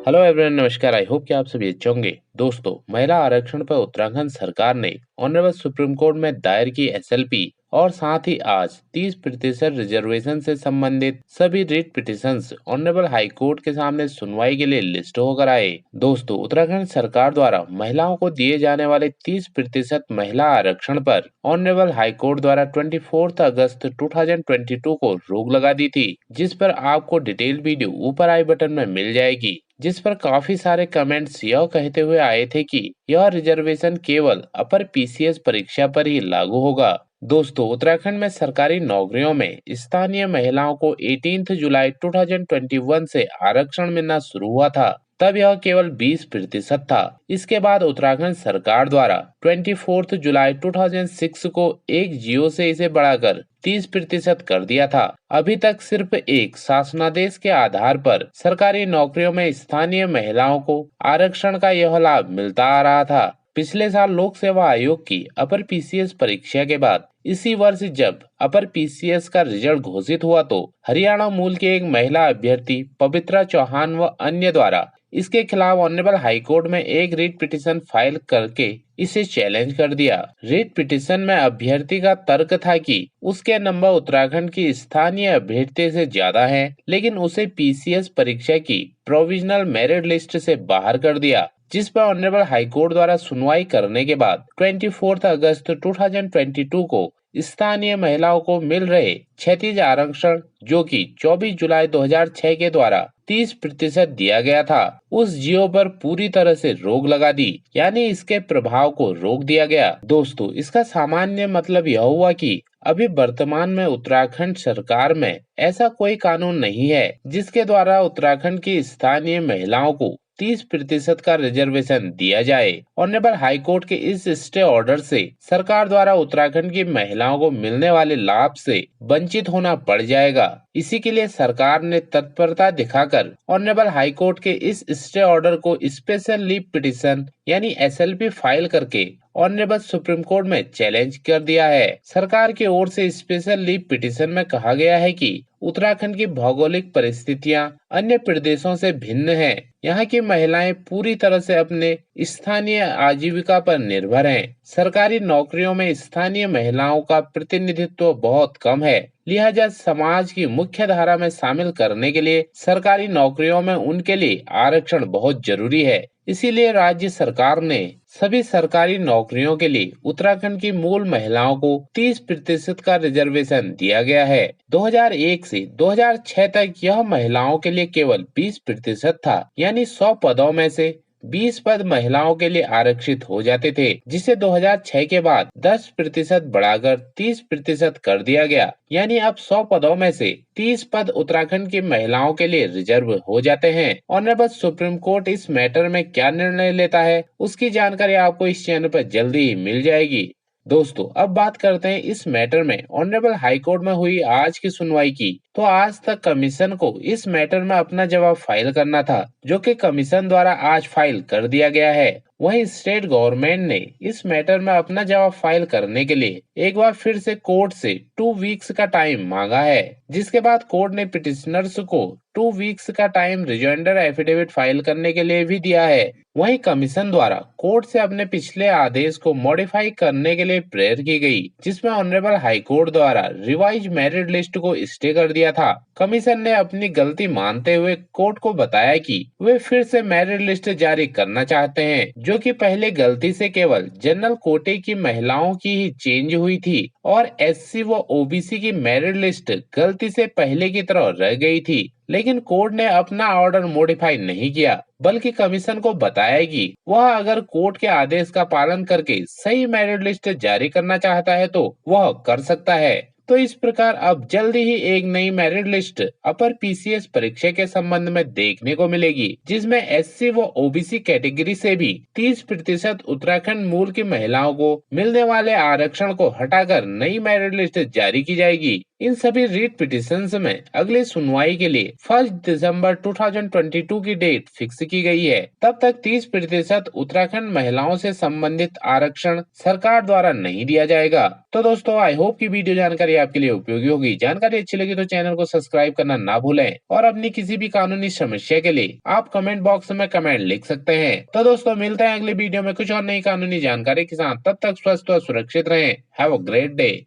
Hello everyone, नमस्कार। I hope कि आप सभी अच्छे होंगे। दोस्तों, महिला आरक्षण पर उत्तराखंड सरकार ने ऑनरेबल सुप्रीम कोर्ट में दायर की एसएलपी और साथ ही आज 30% रिजर्वेशन से संबंधित सभी writ petitions honourable high court के सामने सुनवाई के लिए लिस्ट होकर आए। दोस्तों, उत्तराखंड सरकार द्वारा महिलाओं को दिए जाने वाले 30% महिला आरक्षण पर ऑनरेबल हाई कोर्ट द्वारा 24 अगस्त 2022 को रोक लगा दी थी, जिस पर आपको डिटेल वीडियो ऊपर आई बटन में मिल जाएगी, जिस पर काफी सारे कमेंट्स यह कहते हुए आए थे कि यह रिजर्वेशन केवल अपर पीसीएस परीक्षा पर ही लागू होगा। दोस्तों, उत्तराखंड में सरकारी नौकरियों में स्थानीय महिलाओं को 18 जुलाई 2021 से आरक्षण मिलना शुरू हुआ था। तब यह केवल 20% था। इसके बाद उत्तराखंड सरकार द्वारा 24 जुलाई 2006 को एक जियो से इसे बढ़ाकर 30% कर दिया था। अभी तक सिर्फ एक शासनादेश के आधार पर सरकारी नौकरियों में स्थानीय महिलाओं को आरक्षण का यह लाभ मिलता आ रहा था। पिछले साल लोक सेवा आयोग की अपर पीसीएस परीक्षा के बाद इसी वर्ष जब अपर पीसीएस का रिजल्ट घोषित हुआ तो हरियाणा मूल के एक महिला अभ्यर्थी पवित्रा चौहान व अन्य द्वारा इसके खिलाफ ऑनरेबल हाई कोर्ट में एक रिट पिटीशन फाइल करके इसे चैलेंज कर दिया। रिट पिटीशन में अभ्यर्थी का तर्क था कि उसके नंबर उत्तराखंड की स्थानीय अभ्यर्थी से ज्यादा हैं, लेकिन उसे पीसीएस परीक्षा की प्रोविजनल मेरिट लिस्ट से बाहर कर दिया, जिस पर ऑनरेबल हाई कोर्ट द्वारा सुनवाई करने के बाद 24 अगस्त 2022 को स्थानीय महिलाओं को मिल रहे क्षैतिज आरक्षण, जो कि 24 जुलाई 2006 के द्वारा 30% दिया गया था, उस जियो पर पूरी तरह से रोक लगा दी, यानी इसके प्रभाव को रोक दिया गया। दोस्तों, इसका सामान्य मतलब यह हुआ कि अभी वर्तमान में उत्तराखंड सरकार में ऐसा कोई कानून नहीं है जिसके द्वारा उत्तराखंड की स्थानीय महिलाओं को 30% का रिजर्वेशन दिया जाए। ऑनरेबल हाई कोर्ट के इस स्टे ऑर्डर से सरकार द्वारा उत्तराखंड की महिलाओं को मिलने वाले लाभ से वंचित होना पड़ जाएगा। इसी के लिए सरकार ने तत्परता दिखाकर ऑनरेबल हाई कोर्ट के इस स्टे ऑर्डर को स्पेशल लीव पिटीशन यानी एसएलपी फाइल करके ऑनरेबल सुप्रीम कोर्ट में चैलेंज कर दिया है। सरकार की ओर से स्पेशल लीव पिटीशन में कहा गया है कि उत्तराखंड की भौगोलिक परिस्थितियां अन्य प्रदेशों से भिन्न हैं। यहाँ की महिलाएं पूरी तरह से अपने स्थानीय आजीविका पर निर्भर हैं। सरकारी नौकरियों में स्थानीय महिलाओं का प्रतिनिधित्व बहुत कम है, लिहाजा समाज की मुख्य धारा में शामिल करने के लिए सरकारी नौकरियों में उनके लिए आरक्षण बहुत जरूरी है। इसीलिए राज्य सरकार ने सभी सरकारी नौकरियों के लिए उत्तराखंड की मूल महिलाओं को 30% का रिजर्वेशन दिया गया है। 2001 से 2006 तक यह महिलाओं के लिए केवल 20% था, यानी 100 पदों में से 20 पद महिलाओं के लिए आरक्षित हो जाते थे, जिसे 2006 के बाद 10% बढ़ाकर 30% कर दिया गया, यानी अब 100 पदों में से 30 पद उत्तराखंड की महिलाओं के लिए रिजर्व हो जाते हैं। ऑनरेबल सुप्रीम कोर्ट इस मैटर में क्या निर्णय लेता है, उसकी जानकारी आपको इस चैनल पर जल्दी ही मिल जाएगी। दोस्तों, अब बात करते हैं इस मैटर में ऑनरेबल हाई कोर्ट में हुई आज की सुनवाई की। तो आज तक कमीशन को इस मैटर में अपना जवाब फाइल करना था, जो कि कमीशन द्वारा आज फाइल कर दिया गया है। वहीं स्टेट गवर्नमेंट ने इस मैटर में अपना जवाब फाइल करने के लिए एक बार फिर से कोर्ट से 2 वीक्स का टाइम मांगा है, जिसके बाद कोर्ट ने पिटिशनर्स को 2 वीक्स का टाइम रिजॉइंडर एफिडेविट फाइल करने के लिए भी दिया है। वहीं कमीशन द्वारा कोर्ट से अपने पिछले आदेश को मॉडिफाई करने के लिए प्रेयर की गई, जिसमें ऑनरेबल हाई कोर्ट द्वारा रिवाइज मेरिट लिस्ट को स्टे कर दिया था। कमीशन ने अपनी गलती मानते हुए कोर्ट को बताया कि वे फिर से मेरिट लिस्ट जारी करना चाहते हैं, जो कि पहले गलती से केवल जनरल कोटे की महिलाओं की ही चेंज हुई थी और एससी व ओबीसी की मेरिट लिस्ट गलती से पहले की तरह रह गई थी। लेकिन कोर्ट ने अपना ऑर्डर मॉडिफाई नहीं किया, बल्कि कमीशन को बताया कि वह अगर कोर्ट के आदेश का पालन करके सही मेरिट लिस्ट जारी करना चाहता है तो वह कर सकता है। तो इस प्रकार अब जल्दी ही एक नई मेरिट लिस्ट अपर पीसीएस परीक्षा के संबंध में देखने को मिलेगी, जिसमें एससी व ओबीसी कैटेगरी से भी 30% उत्तराखंड मूल की महिलाओं को मिलने वाले आरक्षण को हटाकर नई मेरिट लिस्ट जारी की जाएगी। इन सभी रीट पिटिशंस में अगली सुनवाई के लिए 1 दिसंबर 2022 की डेट फिक्स की गई है। तब तक 30% उत्तराखंड महिलाओं से संबंधित आरक्षण सरकार द्वारा नहीं दिया जाएगा। तो दोस्तों, आई होप की वीडियो जानकारी आपके लिए उपयोगी होगी। जानकारी अच्छी लगी तो चैनल को सब्सक्राइब करना ना भूलें और अपनी किसी भी कानूनी समस्या के लिए आप कमेंट बॉक्स में कमेंट लिख सकते हैं। तो दोस्तों, मिलते हैं अगली वीडियो में कुछ और नई कानूनी जानकारी के साथ। तब तक स्वस्थ और सुरक्षित रहें। Have a great day.